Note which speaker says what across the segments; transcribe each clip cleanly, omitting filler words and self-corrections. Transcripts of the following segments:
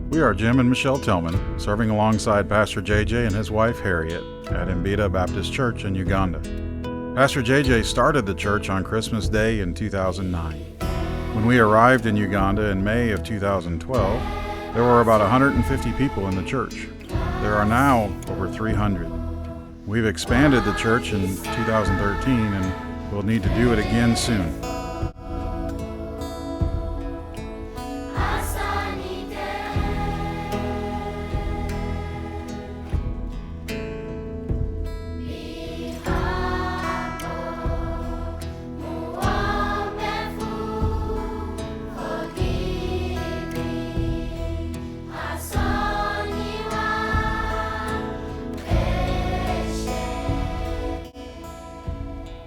Speaker 1: We are Jim and Michelle Tillman, serving alongside Pastor JJ and his wife Harriet at Mbita Baptist Church in Uganda. Pastor JJ started the church on Christmas Day in 2009. When we arrived in Uganda in May of 2012, there were about 150 people in the church. There are now over 300. We've expanded the church in 2013 and we'll need to do it again soon.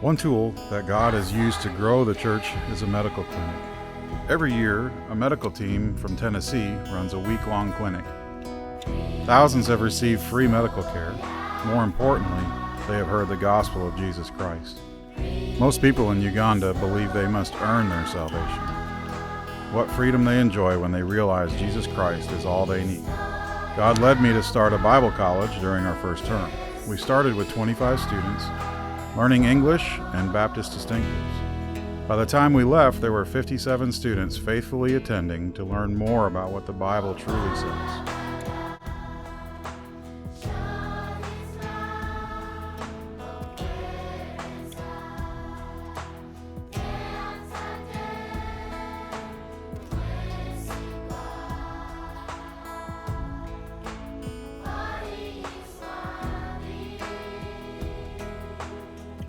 Speaker 1: One tool that God has used to grow the church is a medical clinic. Every year, a medical team from Tennessee runs a week-long clinic. Thousands have received free medical care. More importantly, they have heard the gospel of Jesus Christ. Most people in Uganda believe they must earn their salvation. What freedom they enjoy when they realize Jesus Christ is all they need. God led me to start a Bible college during our first term. We started with 25 students, learning English and Baptist distinctives. By the time we left, there were 57 students faithfully attending to learn more about what the Bible truly says.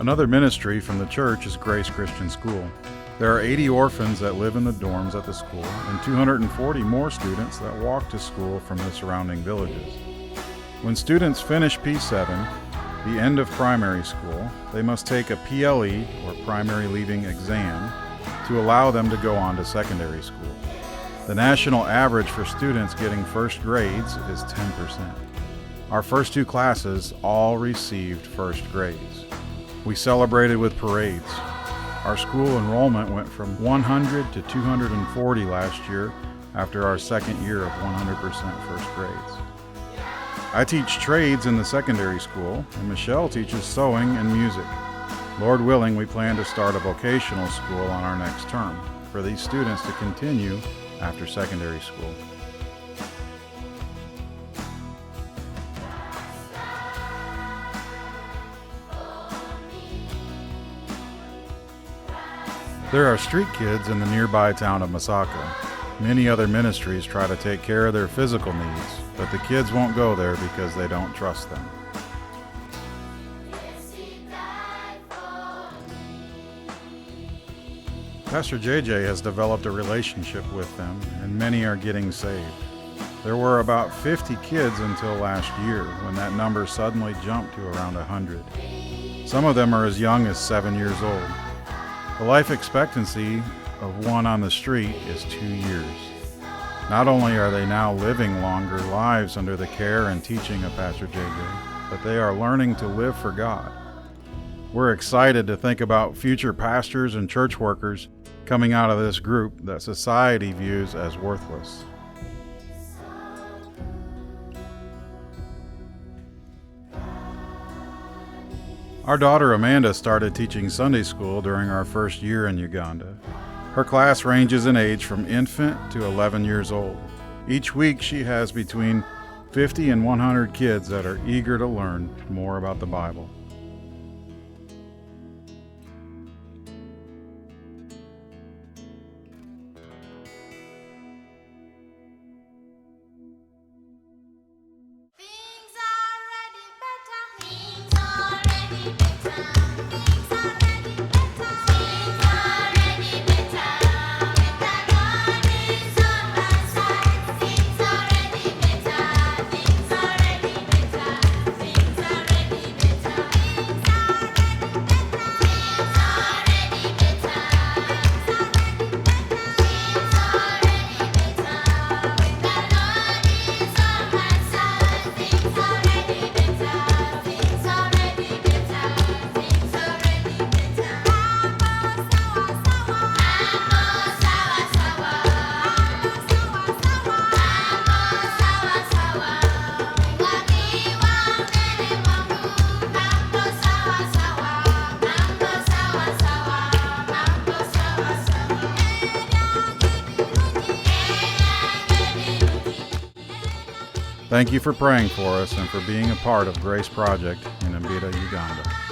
Speaker 1: Another ministry from the church is Grace Christian School. There are 80 orphans that live in the dorms at the school and 240 more students that walk to school from the surrounding villages. When students finish P7, the end of primary school, they must take a PLE, or primary leaving exam, to allow them to go on to secondary school. The national average for students getting first grades is 10%. Our first two classes all received first grades. We celebrated with parades. Our school enrollment went from 100 to 240 last year after our second year of 100% first grades. I teach trades in the secondary school, and Michelle teaches sewing and music. Lord willing, we plan to start a vocational school on our next term for these students to continue after secondary school. There are street kids in the nearby town of Masaka. Many other ministries try to take care of their physical needs, but the kids won't go there because they don't trust them. Pastor JJ has developed a relationship with them, and many are getting saved. There were about 50 kids until last year, when that number suddenly jumped to around 100. Some of them are as young as 7 years old. The life expectancy of one on the street is 2 years. Not only are they now living longer lives under the care and teaching of Pastor JJ, but they are learning to live for God. We're excited to think about future pastors and church workers coming out of this group that society views as worthless. Our daughter Amanda started teaching Sunday school during our first year in Uganda. Her class ranges in age from infant to 11 years old. Each week she has between 50 and 100 kids that are eager to learn more about the Bible. Thank you for praying for us and for being a part of Grace Project in Mbita, Uganda.